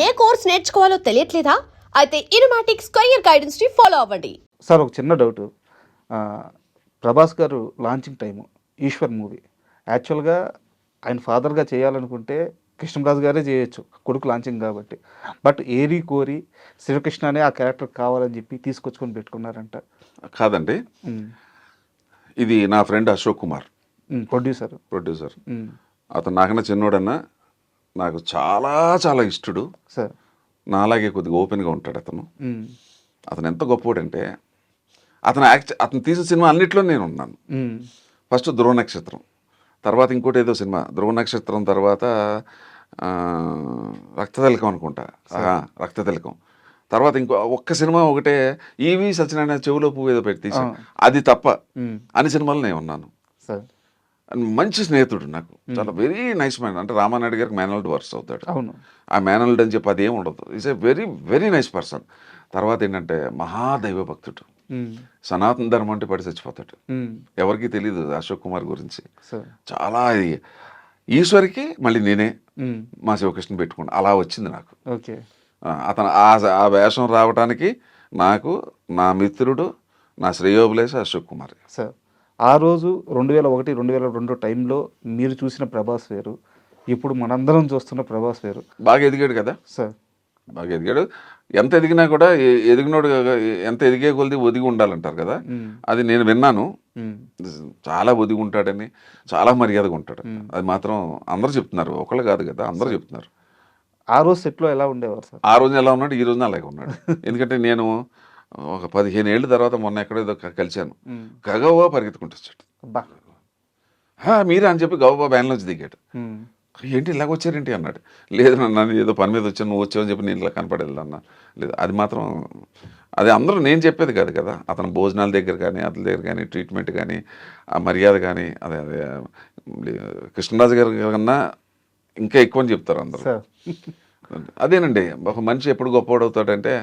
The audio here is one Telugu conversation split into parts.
ఏ కోర్స్ నేర్చుకోవాలో తెలియట్లేదా? అయితే ఇనుమాటిక్స్ కెరియర్ గైడెన్స్ ని ఫాలో అవ్వండి. సార్ ఒక చిన్న డౌట్. ప్రభాస్ గారు లాంచింగ్ టైము ఈశ్వర్ మూవీ యాక్చువల్గా ఆయన ఫాదర్గా చేయాలనుకుంటే కృష్ణరాజు గారే చేయొచ్చు, కొడుకు లాంచింగ్ కాబట్టి. బట్ ఏరి కోరి శివకృష్ణ అనే ఆ క్యారెక్టర్ కావాలని చెప్పి తీసుకొచ్చుకొని పెట్టుకున్నారంట. కాదండి, ఇది నా ఫ్రెండ్ అశోక్ కుమార్, ప్రొడ్యూసర్. అతను నాకన్నా చిన్నోడన్నా, నాకు చాలా చాలా ఇష్టడు సార్. నాలాగే కొద్దిగా ఓపెన్గా ఉంటాడు అతను. అతను ఎంత గొప్పోడంటే, అతను తీసిన సినిమా అన్నిట్లో నేను ఉన్నాను. ఫస్ట్ ధ్రువ నక్షత్రం, తర్వాత ఇంకోటి ఏదో సినిమా, ధ్రువ నక్షత్రం తర్వాత రక్తతిలకం అనుకుంటా, రక్తతిలకం తర్వాత ఇంకో ఒక్క సినిమా ఒకటే, ఈవి సత్యనారాయణ చెవులో పువ్వు ఏదో పెట్టి తీసి, అది తప్ప అన్ని సినిమాలు నేను ఉన్నాను. మంచి స్నేహితుడు నాకు, చాలా వెరీ నైస్ మ్యాన్. అంటే రామానాయుడు గారికి మేనల్డ్ వర్క్స్ అవుతాడు. ఆ మేనల్డ్ అని చెప్పి అది ఏమి ఉండదు. Is a very very nice person. తర్వాత ఏంటంటే మహాదైవ భక్తుడు, సనాతన ధర్మం అంటే పడి చచ్చిపోతాడు. ఎవరికి తెలియదు అశోక్ కుమార్ గురించి. చాలా ఈశ్వరికి మళ్ళీ నేనే మా శివకృష్ణ పెట్టుకున్నా, అలా వచ్చింది నాకు. అతను ఆ వేషం రావడానికి నాకు నా మిత్రుడు, నా శ్రేయోభిలాషి అశోక్ కుమార్ సార్. ఆ రోజు 2001, 2002 టైంలో మీరు చూసిన ప్రభాస్ వేరు, ఇప్పుడు మనందరం చూస్తున్న ప్రభాస్ వేరు. బాగా ఎదిగాడు కదా సార్, బాగా ఎదిగాడు. ఎంత ఎదిగినా కూడా ఎదిగినోడు ఎంత ఎదిగే కొలిది ఒదిగి ఉండాలంటారు కదా, అది నేను విన్నాను. చాలా ఒదిగి ఉంటాడని, చాలా మర్యాదగా ఉంటాడు. అది మాత్రం అందరూ చెప్తున్నారు, ఒకళ్ళు కాదు కదా, అందరూ చెప్తున్నారు. ఆ రోజు సెట్లో ఎలా ఉండేవారు సార్? ఆ రోజు ఎలా ఉన్నాడు, ఈ రోజున అలాగే ఉన్నాడు. ఎందుకంటే నేను ఒక 15 ఏళ్ళ తర్వాత మొన్న ఎక్కడో కలిశాను, గగవా పరిగెత్తుకుంటూ వచ్చాడు. మీరే అని చెప్పి గవబా బ్యాన్లోంచి దిగాడు. ఏంటి ఇలాగ వచ్చారేంటి అన్నాడు. లేదు నన్ను ఏదో పని మీద వచ్చాను, నువ్వు వచ్చావని చెప్పి నేను ఇలా కనపడేది అన్న. లేదు, అది మాత్రం అది అందరూ నేను చెప్పేది కాదు కదా, అతను భోజనాల దగ్గర కానీ, అతని దగ్గర కానీ, ట్రీట్మెంట్ కానీ, ఆ మర్యాద కానీ, అదే కృష్ణరాజు గారి కన్నా ఇంకా ఎక్కువ అని చెప్తారు అందరూ. అదేనండి, ఒక మనిషి ఎప్పుడు గొప్పవాడవుతాడంటే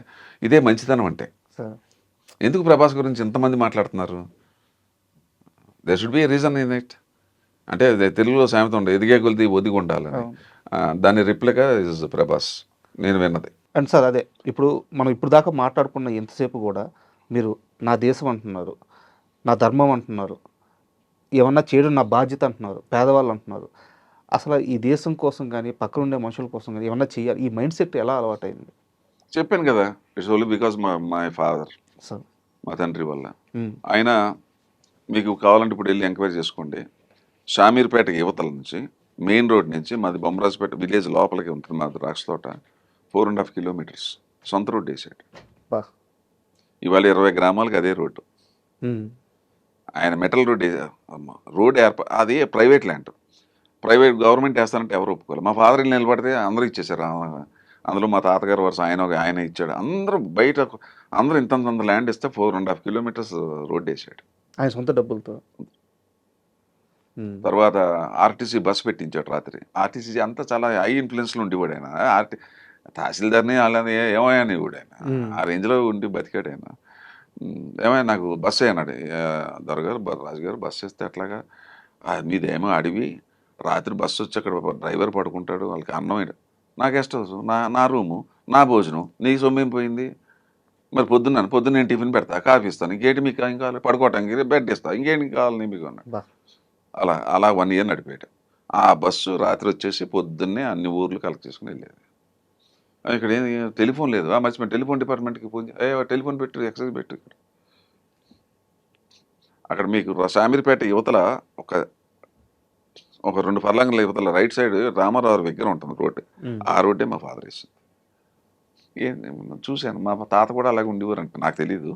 ఇదే మంచితనం అంటే. ఎందుకు ప్రభాస్ గురించి ఎంతమంది మాట్లాడుతున్నారు? They should be A reason in it. అంటే తెలుగులో సామెత ఉండే, ఎదిగే కొలిది ఒదిగి ఉండాలని, దాని రిప్లికా ఇస్ ప్రభాస్ నేను విన్నది. అండ్ సార్ అదే ఇప్పుడు మనం ఇప్పుడు దాకా మాట్లాడుకున్న ఎంతసేపు కూడా మీరు నా దేశం అంటున్నారు, నా ధర్మం అంటున్నారు, ఏమన్నా చేయడం నా బాధ్యత అంటున్నారు, పేదవాళ్ళు అంటున్నారు. అసలు ఈ దేశం కోసం కానీ, పక్కన ఉండే మనుషుల కోసం కానీ ఏమన్నా చేయాలి, ఈ మైండ్ సెట్ ఎలా అలవాటైంది? చెప్పాను కదా, it's only because my father, మా తండ్రి వల్ల. ఆయన మీకు కావాలంటే ఇప్పుడు వెళ్ళి ఎంక్వైరీ చేసుకోండి, షామీర్పేట యువతల నుంచి మెయిన్ రోడ్ నుంచి మాది బొమ్మరాజుపేట విలేజ్ లోపలికి ఉంటుంది, మాది ద్రాక్ష తోట, 4.5 కిలోమీటర్స్ సొంత రోడ్డు వేసాడు. ఇవాళ 20 గ్రామాలకు అదే రోడ్డు. ఆయన మెటల్ రోడ్ అది ప్రైవేట్ ల్యాండ్, ప్రైవేట్ గవర్నమెంట్ వేస్తానంటే ఎవరు ఒప్పుకోవాలి. మా ఫాదర్ ఇల్లు నిలబడితే అందరూ ఇచ్చేసారు. అందులో మా తాతగారు వరుస ఆయన ఇచ్చాడు. అందరూ బయట అందరూ ఇంత ల్యాండ్ ఇస్తే 4.5 కిలోమీటర్స్ రోడ్డు వేసాడు ఆయన సొంత డబ్బులతో. తర్వాత ఆర్టీసీ బస్సు పెట్టించాడు రాత్రి. ఆర్టీసీ అంతా చాలా హై ఇన్ఫ్లుయెన్స్లో ఉండేవాడు ఆయన. తహసీల్దార్ని అలానే ఏమయ్యాని కూడా ఆయన ఆ రేంజ్లో ఉండి బతికాడు ఆయన. ఏమైనా నాకు బస్సు అన్నాడు, దొరగారు రాజుగారు బస్సు వేస్తే అట్లాగా, మీదేమో అడివి, రాత్రి బస్సు వచ్చి అక్కడ డ్రైవర్ పడుకుంటాడు, వాళ్ళకి అన్నం, నా గెస్ట్ హౌస్, నా రూము, నా భోజనం, నీ సొమ్మేం పోయింది? మరి పొద్దున్న నేను టిఫిన్ పెడతా, కాఫీ ఇస్తాను, ఇంకేంటి మీకు ఏం కావాలి, పడుకోవటానికి బెడ్ ఇస్తా, ఇంకేంటి కావాలి మీకు అన్నాడు. అలా 1 year నడిపాడు. ఆ బస్సు రాత్రి వచ్చేసి పొద్దున్నే అన్ని ఊర్లు కలెక్ట్ చేసుకుని వెళ్ళేది. ఇక్కడ ఏం టెలిఫోన్ లేదు, మర్చిపోయి టెలిఫోన్ డిపార్ట్మెంట్కి ఫోన్ టెలిఫోన్ పెట్టు, ఎక్సైజ్ పెట్టు. అక్కడ మీకు షామీర్పేట యువతల ఒక 2 ఫర్లాంగుల యువతల రైట్ సైడ్ రామారావు దగ్గర ఉంటుంది రోడ్డు, ఆ రోడ్డే మా ఫాదర్ వేసింది. చూశాను, మా తాత కూడా అలాగే ఉండేవారు అంటే నాకు తెలీదు.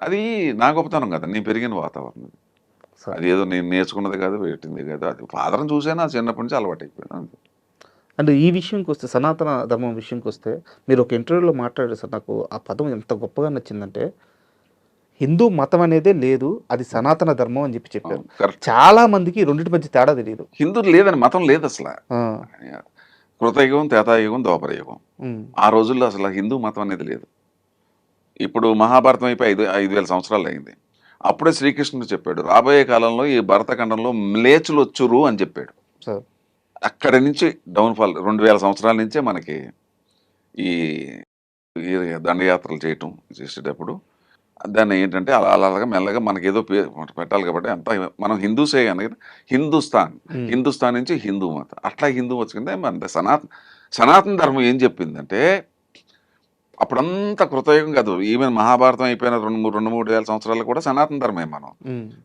అది నా గొప్పతనం కదా, నేను పెరిగిన వాతావరణం, అది ఏదో నేను నేర్చుకున్నది కాదు, పెట్టింది కాదు, అది ఫాదర్ని చూసాను, ఆ చిన్నప్పటి నుంచి అలవాటు అయిపోయాను. అంటే ఈ విషయంకి వస్తే, సనాతన ధర్మం విషయంకి వస్తే, మీరు ఒక ఇంటర్వ్యూలో మాట్లాడారు సార్, నాకు ఆ పదం ఎంత గొప్పగా నచ్చిందంటే, హిందూ మతం అనేదే లేదు, అది సనాతన ధర్మం అని చెప్పారు. చాలా మందికి రెండింటి మధ్య తేడా తెలియదు. హిందూ లేదని మతం లేదు అసలు. కృతయుగం, త్రేతాయుగం, ద్వాపరయుగం, ఆ రోజుల్లో అసలు హిందూ మతం అనేది లేదు. ఇప్పుడు మహాభారతం అయిపోయి 5,000 సంవత్సరాలు అయింది. అప్పుడే శ్రీకృష్ణుడు చెప్పాడు, రాబోయే కాలంలో ఈ భరతఖండంలో మ్లేచ్చులు వచ్చురు అని చెప్పాడు. అక్కడి నుంచి డౌన్ఫాల్ 2000 సంవత్సరాల నుంచే మనకి ఈ ఈ దండయాత్రలు చేయటం చేసేటప్పుడు దాన్ని ఏంటంటే అలా అలాగా మెల్లగా మనకి ఏదో పెట్టాలి కాబట్టి అంతా మనం హిందూసే కానీ హిందుస్థాన్ హిందుస్థాన్ నుంచి హిందూ మతం అట్లా హిందూ వచ్చిందే మన సనాతన ధర్మం ఏం చెప్పిందంటే అప్పుడంతా కృతయుగం కాదు ఈవెన్ మహాభారతం అయిపోయిన 2-3 వేల సంవత్సరాలు కూడా సనాతన ధర్మే మనం.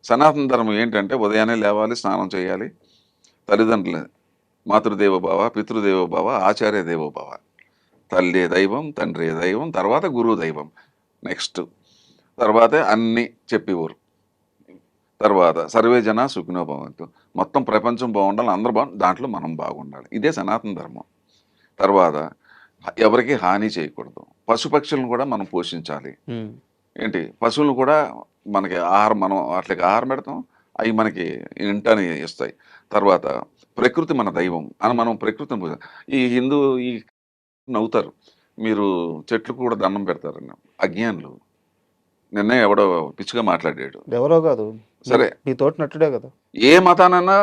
సనాతన ధర్మం ఏంటంటే ఉదయాన్నే లేవాలి, స్నానం చేయాలి, తల్లిదండ్రులు మాతృదేవో భవ, పితృదేవో భవ, ఆచార్య దేవో భవ, తల్లి దైవం, తండ్రి దైవం, తర్వాత గురువు దైవం, నెక్స్ట్ తర్వాత అన్నీ చెప్పేవారు. తర్వాత సర్వే జన సుఖినో భవంతు, మొత్తం ప్రపంచం బాగుండాలి, అందరూ బాగుండాలి, దాంట్లో మనం బాగుండాలి. ఇదే సనాతన ధర్మం. తర్వాత ఎవరికి హాని చేయకూడదు, పశుపక్షులను కూడా మనం పోషించాలి. ఏంటి పశువులను కూడా మనకి ఆహారం, మనం వాటికి ఆహారం పెడతాం, అవి మనకి ఇంటని ఇస్తాయి. తర్వాత ప్రకృతి మన దైవం అని మనం ప్రకృతిని ఈ హిందూ ఈ నవ్వుతారు, మీరు చెట్లకు కూడా దండం పెడతారన్న అజ్ఞానులు. నిన్నే ఎవడో పిచ్చిగా మాట్లాడాడు, ఎవరో కాదు సరే నీ తోటి నట్టుడే కదా. ఏ మతానన్నా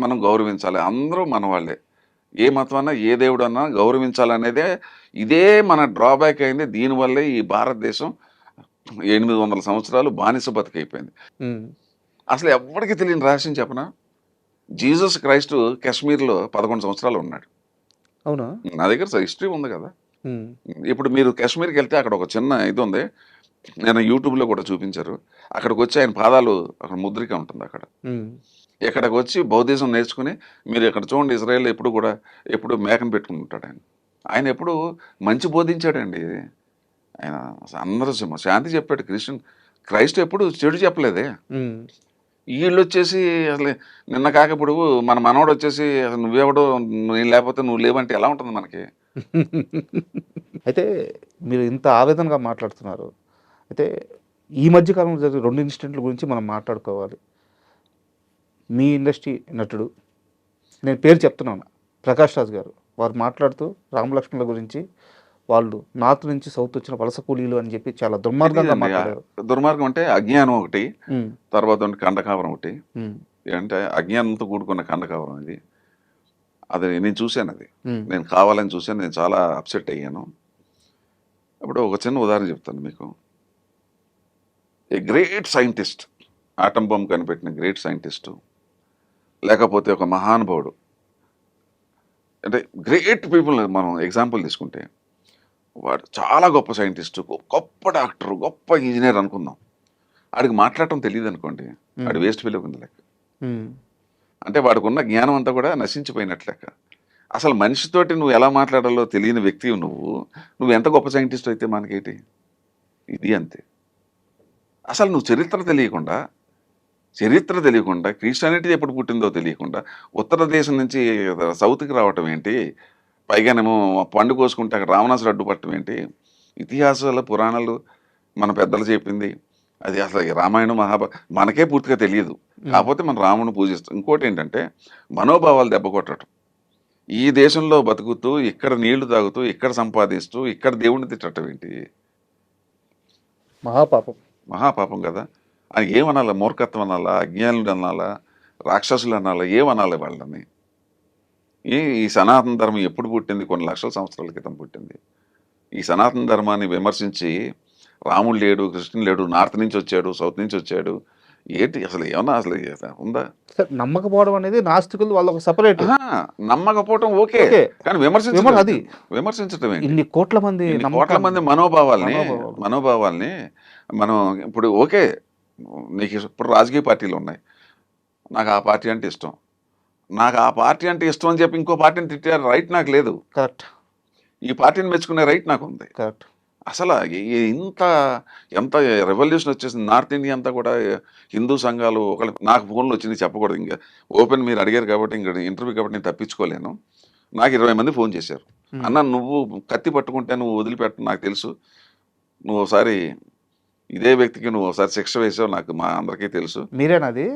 మనం గౌరవించాలి, అందరూ మన వాళ్ళే. ఏ మతం అన్నా ఏ దేవుడు అన్నా గౌరవించాలనేదే ఇదే మన డ్రాబ్యాక్ అయింది. దీనివల్లే ఈ భారతదేశం 800 సంవత్సరాలు బానిస బతికైపోయింది. అసలు ఎవరికి తెలియని రహస్యం చెప్పనా, జీసస్ క్రైస్ట్ కాశ్మీర్లో 11 సంవత్సరాలు ఉన్నాడు. అవునా? నా దగ్గర హిస్టరీ ఉంది కదా. ఇప్పుడు మీరు కాశ్మీర్కి వెళ్తే అక్కడ ఒక చిన్న ఇది ఉంది, నేను యూట్యూబ్లో కూడా చూపించారు. అక్కడికి వచ్చి ఆయన పాదాలు అక్కడ ముద్రిక ఉంటుంది అక్కడ. ఇక్కడికి వచ్చి బౌద్ధిజం నేర్చుకుని మీరు ఇక్కడ చూడండి, ఇజ్రాయెల్ ఎప్పుడు మేకను పెట్టుకుని ఉంటాడు ఆయన. ఆయన ఎప్పుడు మంచి బోధించాడండి. ఆయన అందరూ శాంతి చెప్పాడు. క్రైస్ట్ ఎప్పుడు చెడు చెప్పలేదే. వీళ్ళు వచ్చేసి అసలు నిన్న కాకపోడు మన మనవాడు వచ్చేసి అసలు నువ్వెవడో, నేను లేకపోతే నువ్వు లేవంటే ఎలా ఉంటుంది మనకి? అయితే మీరు ఇంత ఆవేదనగా మాట్లాడుతున్నారు. అయితే ఈ మధ్య కాలంలో జరిగిన 2 ఇన్సిడెంట్ల గురించి మనం మాట్లాడుకోవాలి. మీ ఇండస్ట్రీ నటుడు, నేను పేరు చెప్తున్నాను, ప్రకాష్ రాజ్ గారు, వారు మాట్లాడుతూ రామలక్ష్మణుల గురించి వాళ్ళు నార్త్ నుంచి సౌత్ వచ్చిన వలస కూలీలు అని చెప్పి చాలా దుర్మార్గంగా మాట్లాడారు. దుర్మార్గం అంటే అజ్ఞానం ఒకటి, తర్వాత కండకావరం ఒకటి. అంటే అజ్ఞానంతో కూడుకున్న కండకావరం ఇది. అది నేను చూశాను, అది నేను కావాలని చూశాను, నేను చాలా అప్సెట్ అయ్యాను. ఇప్పుడు ఒక చిన్న ఉదాహరణ చెప్తాను మీకు. A great scientist, atom bomb కనిపెట్టిన గ్రేట్ సైంటిస్టు, లేకపోతే ఒక మహానుభావుడు, అంటే గ్రేట్ పీపుల్ మనం ఎగ్జాంపుల్ తీసుకుంటే, వాడు చాలా గొప్ప సైంటిస్టు, గొప్ప డాక్టర్, గొప్ప ఇంజనీర్ అనుకుందాం. వాడికి మాట్లాడటం తెలియదు అనుకోండి, వాడు వేస్ట్ ఫెలో కింద లెక్క. అంటే వాడికి ఉన్న జ్ఞానం అంతా కూడా నశించిపోయినట్లు లెక్క. అసలు మనిషితోటి నువ్వు ఎలా మాట్లాడాలో తెలియని వ్యక్తి నువ్వు ఎంత గొప్ప సైంటిస్ట్ అయితే మనకేంటి? ఇది అంతే. అసలు నువ్వు చరిత్ర తెలియకుండా క్రిస్టియానిటీ ఎప్పుడు పుట్టిందో తెలియకుండా ఉత్తర దేశం నుంచి సౌత్కి రావటం ఏంటి? పైగానేమో పండు కోసుకుంటే అక్కడ రావణాసుడు అడ్డుపట్టడం ఏంటి? ఇతిహాసాలు, పురాణాలు మన పెద్దలు చెప్పింది అది అసలు రామాయణం, మనకే పూర్తిగా తెలియదు. కాకపోతే మనం రాముని పూజిస్తాం. ఇంకోటి ఏంటంటే మనోభావాలు దెబ్బ కొట్టడం. ఈ దేశంలో బతుకుతూ, ఇక్కడ నీళ్లు తాగుతూ, ఇక్కడ సంపాదిస్తూ, ఇక్కడ దేవుడిని తిట్టడం ఏంటి? మహాపాపం కదా. అది ఏమనాలా? మూర్ఖత్వం అనాలా? అజ్ఞానులు అనాలా? రాక్షసులు అనాలా? ఏమనాలి వాళ్ళని? ఈ సనాతన ధర్మం ఎప్పుడు పుట్టింది? కొన్ని లక్షల సంవత్సరాల క్రితం పుట్టింది. ఈ సనాతన ధర్మాన్ని విమర్శించి రాముడు లేడు, కృష్ణుడు లేడు, నార్త్ నుంచి వచ్చాడు, సౌత్ నుంచి వచ్చాడు, ఏంటి అసలు? ఏమన్నా అసలు ఉందా? నమ్మకపోవడం అనేది నాస్తికులు వాళ్ళ ఒక సపరేట్. నమ్మకపోవటం ఓకే, కానీ విమర్శించడం ఏంటి? ఇన్ని కోట్ల మంది మనోభావాల్ని మనం ఇప్పుడు ఓకే, నీకు ఇప్పుడు రాజకీయ పార్టీలు ఉన్నాయి, నాకు ఆ పార్టీ అంటే ఇష్టం, అని చెప్పి ఇంకో పార్టీని తిట్టారు, రైట్ నాకు లేదు. కరెక్ట్. ఈ పార్టీని మెచ్చుకునే రైట్ నాకు ఉంది. కరెక్ట్. అసలు ఎంత రెవల్యూషన్ వచ్చేసింది. నార్త్ ఇండియా అంతా కూడా హిందూ సంఘాలు నాకు ఫోన్లు వచ్చింది, చెప్పకూడదు ఇంకా ఓపెన్, మీరు అడిగారు కాబట్టి ఇంకా ఇంటర్వ్యూ కాబట్టి నేను తప్పించుకోలేను. నాకు 20 మంది ఫోన్ చేశారు, అన్న నువ్వు కత్తి పట్టుకుంటే నువ్వు వదిలిపెట్టు, నాకు తెలుసు, నువ్వు ఒకసారి ఇదే వ్యక్తికి నువ్వు ఒకసారి శిక్ష వేసావు, నాకు మా అందరికీ తెలుసు. మీరేనా అది?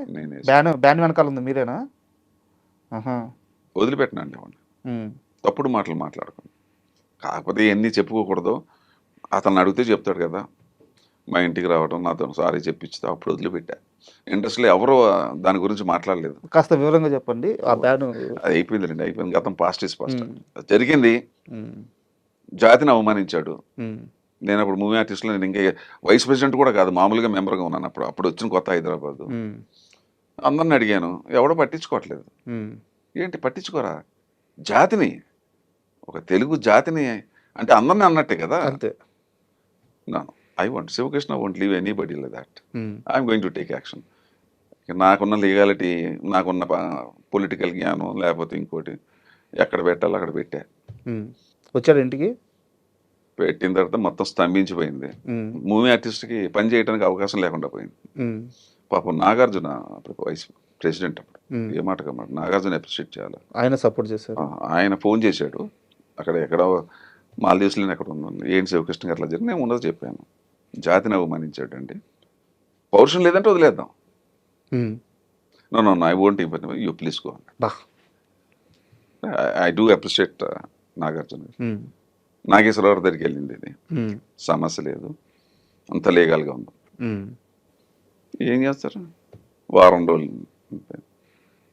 బ్యాన్ వెనకాల ఉంది మీరేనా? వదిలిపెట్టినండి వాడిని, తప్పుడు మాటలు మాట్లాడుకుని. కాకపోతే ఎన్ని చెప్పుకోకూడదు, అతను అడిగితే చెప్తాడు కదా. మా ఇంటికి రావడం, నాతో సారీ చెప్పించితే అప్పుడు వదిలిపెట్టా. ఇండస్ట్రీలో ఎవరు దాని గురించి మాట్లాడలేదు. కాస్త వివరంగా చెప్పండి. ఆ బ్యాన్ అది అయిపోయింది, గతం పాస్ట్ ఇస్ పాస్ట్. జరిగింది, జాతిని అవమానించాడు. ఉమ్, నేను అప్పుడు మూవీ ఆర్టిస్ట్లో నేను ఇంకా వైస్ ప్రెసిడెంట్ కూడా కాదు, మామూలుగా మెంబర్గా ఉన్నాను అప్పుడు. అప్పుడు వచ్చిన కొత్త హైదరాబాద్. ఉమ్, అందరిని అడిగాను, ఎవడో పట్టించుకోవట్లేదు. ఉమ్, ఏంటి పట్టించుకోరా? జాతిని, ఒక తెలుగు జాతిని అంటే అందరిని అన్నట్టే కదా. అంతే. I want Sivakrishna won't leave anybody like that. Um, I'm going to take action. నాకున్న లీగాలిటీ, నాకున్న పొలిటికల్ జ్ఞానం, లేకపోతే ఇంకోటి ఎక్కడ పెట్టాలో అక్కడ పెట్టా. ఉమ్. వచ్చాడు ఇంటికి. పెట్టిన తర్వాత మొత్తం స్తంభించిపోయింది. ఉమ్, మూవీ ఆర్టిస్ట్కి పని చేయడానికి అవకాశం లేకుండా పోయింది. ఉమ్, పాపం నాగార్జున అప్పుడు వైస్ ప్రెసిడెంట్ అప్పుడు, ఉమ్. ఏ మాట కమాట నాగార్జున అప్రిషియేట్ చేయాలి. ఆయన సపోర్ట్ చేశారు. ఆయన ఫోన్ చేశాడు, అక్కడ ఎక్కడో మాల్దీవ్స్లో ఎక్కడ ఉన్నాను, ఏంటి శివకృష్ణ గారు అట్లా జరిగి నేను ఉన్నది చెప్పాను. జాతిని అవమానించాడు అండి, పౌరుషం లేదంటే వదిలేద్దాం. Um, no no I won't you please go. బా. I do appreciate Nagarjuna. Um, Nageswara Rao దగ్గరికి వెళ్ళింది, ఇది ఉమ్, సమస్య లేదు, అంత లీగల్గా ఉంది. ఉమ్, ఏం చేస్తారు, వారం రోజులు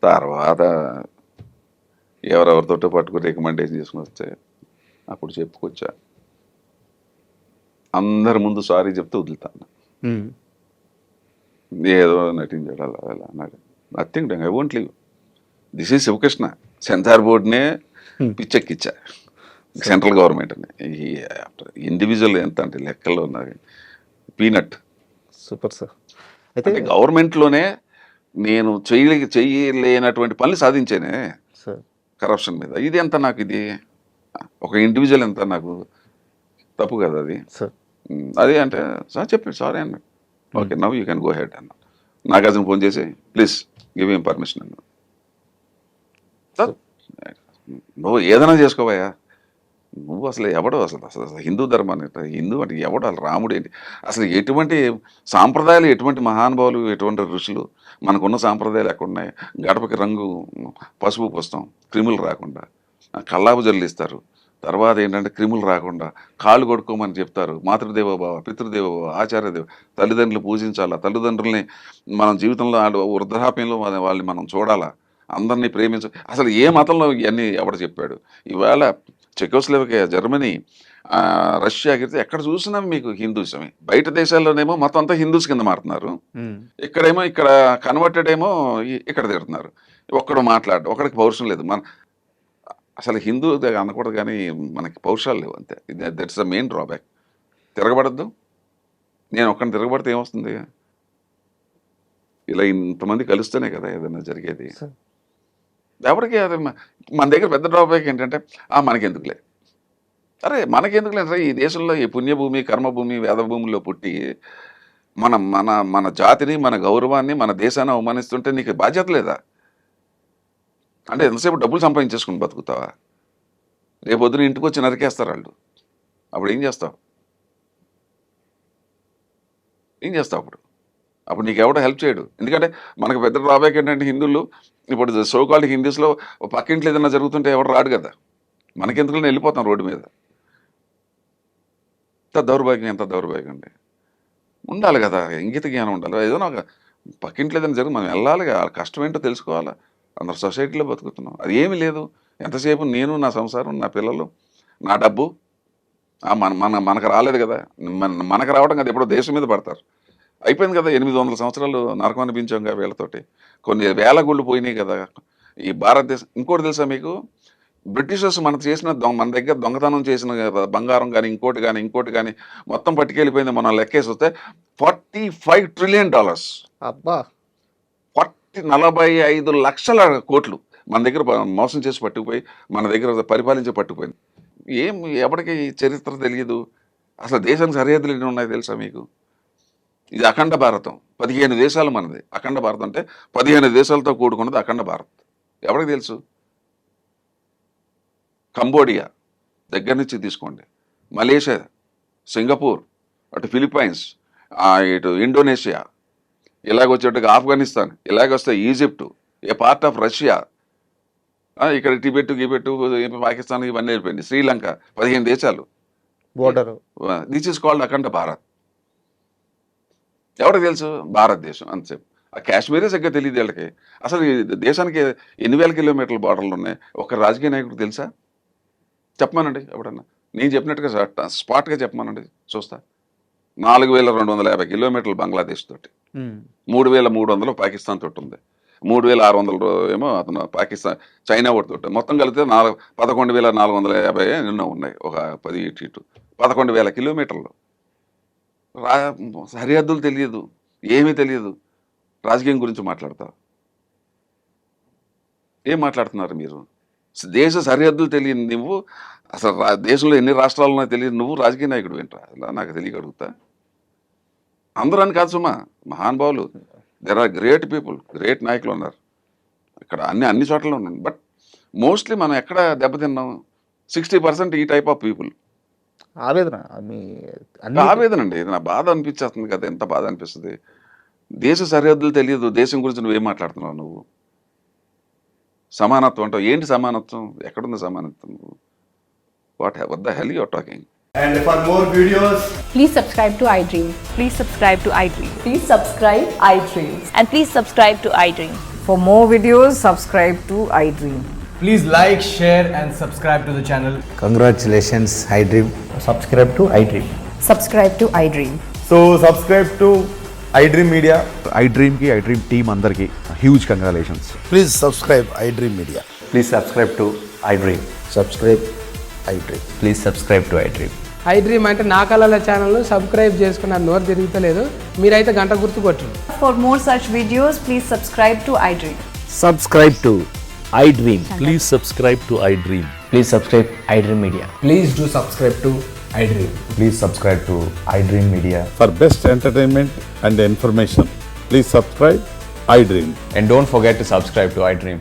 తర్వాత ఎవరెవరితోటో పట్టుకుని రికమెండేషన్ చేసుకుని వస్తే అప్పుడు చెప్పుకొచ్చా. అందరి ముందు సారీ చెప్తే వదులుతాను. ఉమ్, ఏదో నటించాడు అలా అలా అన్నాడు. Nothing, I won't leave. This is Sivakrishna. Censor బోర్డునే పిచ్చెక్కిచ్చా, సెంట్రల్ గవర్నమెంట్ అని. ఇండివిజువల్ ఎంత అంటే లెక్కల్లో ఉన్నది పీనట్. Super sir. అయితే అంటే గవర్నమెంట్లోనే నేను చేయలేనటువంటి పనులు సాధించానే సార్. కరప్షన్ మీద. ఇది ఎంత నాకు, ఇది ఒక ఇండివిజువల్ ఎంత నాకు తప్పు కదా అది. సార్. అది అంటే సార్ చెప్పాడు, సారీ అన్నాడు. Okay now you can go head అన్నా. నాగార్జున ఫోన్ చేసి ప్లీజ్ గివ్ హిమ్ పర్మిషన్ అన్నాడు. సార్ నువ్వు ఏదైనా చేసుకోవయ్యా, నువ్వు అసలు ఎవడో, అసలు అసలు అసలు హిందూ ధర్మాన్ని, హిందూ అంటే ఎవడో, అసలు రాముడు ఏంటి, అసలు ఎటువంటి సాంప్రదాయాలు, ఎటువంటి మహానుభావులు, ఎటువంటి ఋషులు, మనకున్న సాంప్రదాయాలు ఎక్కడున్నాయి. గడపకి రంగు పసుపు పుస్తాం క్రిములు రాకుండా, కల్లాపు జల్లిస్తారు. తర్వాత ఏంటంటే క్రిములు రాకుండా కాళ్ళు కొడుకోమని చెప్తారు. మాతృదేవోభావ, పితృదేవోభావ, ఆచార్యదేవ, తల్లిదండ్రులు పూజించాలా, తల్లిదండ్రుల్ని మనం జీవితంలో వృద్ధాప్యంలో వాళ్ళని మనం చూడాలా, అందరినీ ప్రేమించ. అసలు ఏ మతంలో ఇవన్నీ ఎవడు చెప్పాడు? ఇవాళ చెకోస్లోవేకియా, జర్మనీ, రష్యా గిరితే ఎక్కడ చూసినా మీకు హిందూసమే. బయట దేశాల్లోనేమో మొత్తం అంతా హిందూస్ కింద మారుతున్నారు. ఇక్కడేమో ఇక్కడ కన్వర్టెడ్ ఏమో ఇక్కడ తిడుతున్నారు. ఒక్కడు మాట్లాడు, ఒకడికి పౌరుషం లేదు. మన అసలు హిందూ అనకూడదు, కానీ మనకి పౌరుషాలు లేవు అంతే. That's the main drawback. తిరగబడద్దు. నేను ఒక్కడిని తిరగబడితే ఏమొస్తుంది? ఇలా ఇంతమంది కలుస్తేనే కదా ఏదైనా జరిగేది. ఎవరికి అది మన దగ్గర పెద్ద డ్రాబ్యాక్ ఏంటంటే మనకెందుకులే, అరే మనకెందుకులే. ఈ దేశంలో ఈ పుణ్యభూమి, కర్మభూమి, వేదభూమిలో పుట్టి మన మన మన జాతిని, మన గౌరవాన్ని, మన దేశాన్ని అవమానిస్తుంటే నీకు బాధ్యత లేదా? అంటే ఎంతసేపు డబ్బులు సంపాదించేసుకుని బతుకుతావా? రేపొద్దున ఇంటికి వచ్చి నరికేస్తారు వాళ్ళు. అప్పుడు ఏం చేస్తావు? అప్పుడు నీకు ఎవడో హెల్ప్ చేయడు. ఎందుకంటే మనకు పెద్ద డ్రాబ్యాక్ ఏంటంటే హిందువులు ఇప్పుడు సోకాల్డ్ హిందూస్లో పక్కింట్లో ఏదైనా జరుగుతుంటే ఎవడు రాడు కదా. మనకెందుకు వెళ్ళిపోతాం రోడ్డు మీద. ఎంత దౌర్భాగ్యం అండి. ఉండాలి కదా, ఇంగిత జ్ఞానం ఉండాలి. ఏదైనా ఒక పక్కింట్లో ఏదైనా జరిగి మనం వెళ్ళాలి, కష్టం ఏంటో తెలుసుకోవాలా. అందరు సొసైటీలో బతుకుతున్నాం, అది ఏమీ లేదు. ఎంతసేపు నేను, నా సంసారం, నా పిల్లలు, నా డబ్బు. మనకు రాలేదు కదా, మనకు రావడం కదా, ఎప్పుడో దేశం మీద పడతారు. అయిపోయింది కదా, 800 సంవత్సరాలు నరకం అనిపించాం కదా వీళ్ళతోటి. కొన్ని వేల గుళ్ళు పోయినాయి కదా ఈ భారతదేశం. ఇంకోటి తెలుసా మీకు, బ్రిటిషర్స్ మన దగ్గర దొంగతనం చేసిన బంగారం కానీ ఇంకోటి కానీ మొత్తం పట్టుకెళ్ళిపోయింది. మనం లెక్కేసి వస్తే $45 ట్రిలియన్. అబ్బా. 45 లక్షల కోట్లు మన దగ్గర మోసం చేసి పట్టుకుపోయి, మన దగ్గర పరిపాలించి పట్టుకుపోయింది. ఎవరికి చరిత్ర తెలియదు. అసలు దేశానికి సరిహద్దులు ఎన్ని ఉన్నాయి తెలుసా మీకు? ఇది అఖండ భారతం. 15 దేశాలు మనది. అఖండ భారతం అంటే 15 దేశాలతో కూడుకున్నది అఖండ భారత్. ఎవరికి తెలుసు? కంబోడియా దగ్గర నుంచి తీసుకోండి, మలేషియా, సింగపూర్, అటు ఫిలిప్పైన్స్, ఇటు ఇండోనేషియా, ఇలాగొచ్చేట్టుగా ఆఫ్ఘనిస్తాన్, ఇలాగొస్తే Egypt, a part of Russia, ఇక్కడ టిబెట్, పాకిస్తాన్ ఇవన్నీ వెళ్ళిపోయింది. శ్రీలంక, 15 దేశాలు border. This is called Akhanda Bharat. ఎవరికి తెలుసు? భారతదేశం అంతసేపు. ఆ కాశ్మీరే సరిగ్గా తెలియదు వీళ్ళకి. అసలు ఈ దేశానికి ఎన్ని వేల కిలోమీటర్ల బార్డర్లు ఉన్నాయి? ఒక రాజకీయ నాయకుడు తెలుసా? చెప్పమానండి ఎవడన్నా. నేను చెప్పినట్టుగా స్పాట్గా చెప్పమనండి చూస్తా. 4250 కిలోమీటర్లు బంగ్లాదేశ్ తోటి, 3300 పాకిస్తాన్ తోటి ఉంది, 3600 ఏమో అతను పాకిస్తాన్ చైనా తోటి, మొత్తం కలిపితే 11,450 ఎన్నో ఉన్నాయి, ఒక 10 ఇటు 11,000 కిలోమీటర్లు. సరిహద్దులు తెలియదు, ఏమీ తెలియదు, రాజకీయం గురించి మాట్లాడతారు. ఏం మాట్లాడుతున్నారు మీరు? దేశ సరిహద్దులు తెలియదు నువ్వు, అసలు దేశంలో ఎన్ని రాష్ట్రాలు ఉన్నాయో తెలియదు నువ్వు, రాజకీయ నాయకుడు ఏంట్రా? అలా నాకు తెలియగలుగుతా. అందరూ అని కాదు సుమా, మహానుభావులు, there are great people, great నాయకులు ఉన్నారు ఇక్కడ, అన్ని చోట్ల ఉన్నాను. బట్ మోస్ట్లీ మనం ఎక్కడ దెబ్బతిన్నాం? 60% ఈ టైప్ ఆఫ్ పీపుల్. ఆవేదన ఆవేదన అండి, ఇది నా బాధ అనిపించేస్తుంది కదా. ఎంత బాధ అనిపిస్తుంది? దేశ సరిహద్దులు తెలియదు, దేశం గురించి నువ్వేం మాట్లాడుతున్నావు నువ్వు? సమానత్వం అంటావు, ఏంటి సమానత్వం? ఎక్కడుంది సమానత్వం? What the hell you are talking? And for more videos, Please subscribe to iDream. Please subscribe to iDream. Please subscribe iDream. And please subscribe to iDream. For more videos, subscribe to iDream. please like, share, and subscribe to the channel. Congratulations, iDream. Subscribe to iDream. Subscribe to iDream. So subscribe to iDream Media. iDream ki iDream team andarki huge congratulations. Please subscribe iDream Media. Please subscribe to iDream. Subscribe iDream. Please subscribe to iDream. iDream అంటే నా కళల ఛానల్ సబ్స్క్రైబ్ చేసుకున్న నోరు తిరుగుతలేదు, మీరైతే గంట గుర్తు కొట్టండి. For more such videos, please subscribe to iDream. Subscribe to iDream. Please subscribe to iDream. Please subscribe iDream Media. Please do subscribe to iDream. Please subscribe to iDream Media. For best entertainment and information, please subscribe iDream. And don't forget to subscribe to iDream.